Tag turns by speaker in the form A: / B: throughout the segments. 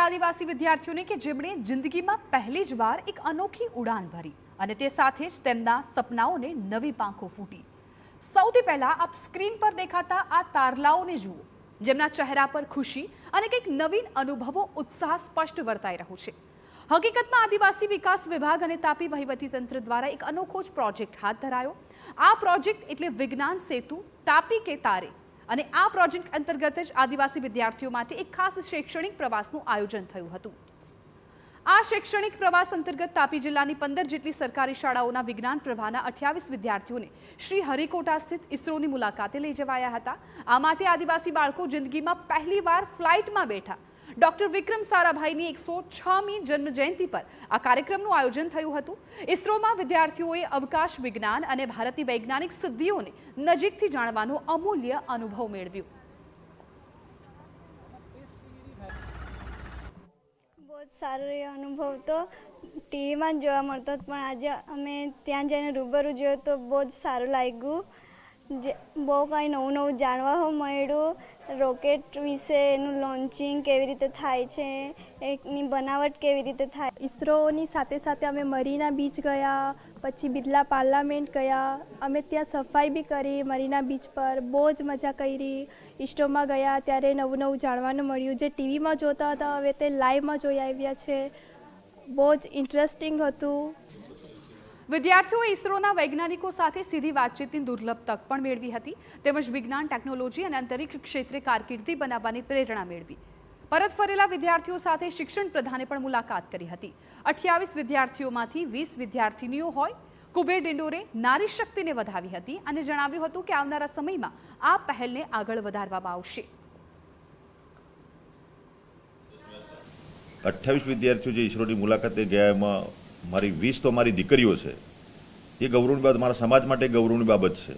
A: આદિવાસી વિદ્યાર્થીઓને કે જેમણે જિંદગીમાં પહેલી જ વાર એક અનોખી ઉડાન ભરી અને તે સાથે જ તેમના સપનાઓને નવી પાંખો ફૂટી। સૌથી પહેલા આપ સ્ક્રીન પર દેખાતા આ તારલાઓને જુઓ, જેમના ચહેરા પર ખુશી અને કંઈક નવીન અનુભવો ઉત્સાહ સ્પષ્ટ વર્તાઈ રહ્યો છે। હકીકતમાં આદિવાસી વિકાસ વિભાગ અને તાપી વહીવટીતંત્ર દ્વારા એક અનોખો જ પ્રોજેક્ટ હાથ ધરાયો। આ પ્રોજેક્ટ એટલે વિજ્ઞાન સેતુ તાપી કે તારે, અને આ પ્રોજેક્ટ અંતર્ગત જ આદિવાસી વિદ્યાર્થીઓ માટે એક ખાસ શૈક્ષણિક પ્રવાસનું આયોજન થયું હતું। આ શૈક્ષણિક પ્રવાસ અંતર્ગત તાપી જિલ્લાની 15 જેટલી સરકારી શાળાઓના વિજ્ઞાન પ્રવાહના 28 વિદ્યાર્થીઓને શ્રી હરિકોટા સ્થિત ઇસરોની મુલાકાતે લઈ જવાયા હતા। આ માટે આદિવાસી બાળકો જિંદગીમાં પહેલીવાર ફ્લાઇટમાં બેઠા। ડોક્ટર વિક્રમ સારાભાઈની 106મી જન્મજયંતિ પર આ કાર્યક્રમનું આયોજન થયું હતું। ઇસરોમાં વિદ્યાર્થીઓએ અવકાશ વિજ્ઞાન અને ભારતીય વૈજ્ઞાનિક સિદ્ધિઓને નજીકથી જાણવાનો અમૂલ્ય અનુભવ મેળવ્યો।
B: બહુ સારો અનુભવ તો ટીવીમાં જ જોવા મળતો, પણ આજે અમે ત્યાં જઈને રૂબરૂ જોયો તો બહુ જ સારું લાગ્યું। બહુ કંઈ નવું નવું જાણવા મળ્યું। રોકેટ વિશે, એનું લોન્ચિંગ કેવી રીતે થાય છે, એની બનાવટ કેવી રીતે થાય।
C: ઇસરોની સાથે સાથે અમે મરીના બીચ ગયા, પછી બિરલા પાર્લામેન્ટ ગયા। અમે ત્યાં સફાઈ બી કરી મરીના બીચ પર, બહુ જ મજા કરી। ઇસ્રોમાં ગયા ત્યારે નવું નવું જાણવાનું મળ્યું। જે ટીવીમાં જોતા હતા હવે તે લાઈવમાં જોઈ આવ્યા છે। બહુ જ ઇન્ટરેસ્ટિંગ હતું।
A: વિદ્યાર્થીઓએ ઇસરોના વૈજ્ઞાનિકો સાથે સીધી વાતચીતની દુર્લભ તક પણ મેળવી હતી, તેમજ વિજ્ઞાન, ટેકનોલોજી અને અંતરિક્ષ ક્ષેત્રે કારકિર્દી બનાવવાની પ્રેરણા મેળવી। પરત ફરેલા વિદ્યાર્થીઓ સાથે શિક્ષણ પ્રધાને પણ મુલાકાત કરી હતી। 28 વિદ્યાર્થીઓમાંથી 20 વિદ્યાર્થીનીઓ હોય। કુબેર ડિંડોરે નારી શક્તિને વધાવી હતી અને જણાવ્યું હતું કે આવનારા સમયમાં આ પહેલને આગળ વધારવામાં આવશે।
D: 28 વિદ્યાર્થીઓ જે ઇસરોની મુલાકાતે ગયા, એમાં મારી 20 તો મારી દીકરીઓ છે। એ ગૌરવની બાબત, મારા સમાજ માટે ગૌરવની બાબત છે।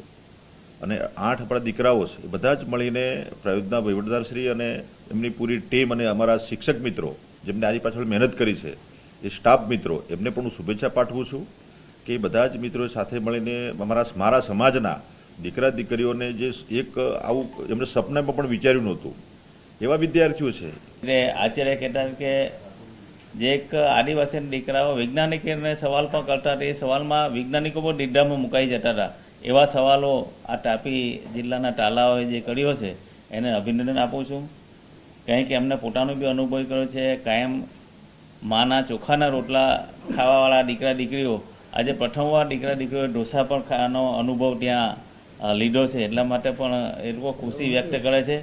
D: અને 8 આપણા દીકરાઓ છે। એ બધા જ મળીને પ્રયોજના વહીવટદારશ્રી અને એમની પૂરી ટીમ અને અમારા શિક્ષક મિત્રો જેમને આની પાછળ મહેનત કરી છે, એ સ્ટાફ મિત્રો, એમને પણ હું શુભેચ્છા પાઠવું છું કે એ બધા જ મિત્રો સાથે મળીને મારા સમાજના દીકરા દીકરીઓને જે એક આવું એમને સપનામાં પણ વિચાર્યું નહોતું એવા વિદ્યાર્થીઓ છે।
E: એટલે આચાર્ય કહેતા કે જે એક આદિવાસી દીકરાઓ વૈજ્ઞાનિકોને સવાલ પણ કરતા હતા, એ સવાલમાં વૈજ્ઞાનિકો પણ નિદ્રામાં મુકાઈ જતા હતા। એવા સવાલો આ તાપી જિલ્લાના તાલાઓએ જે કર્યો છે એને અભિનંદન આપું છું। કારણ કે એમને પોતાનો બી અનુભવ કર્યો છે। કાયમ માના ચોખાના રોટલા ખાવાવાળા દીકરા દીકરીઓ આજે પ્રથમવાર દીકરા દીકરીઓ ઢોસા પણ ખાવાનો અનુભવ ત્યાં લીધો છે। એટલા માટે પણ એ લોકો ખુશી વ્યક્ત કરે છે।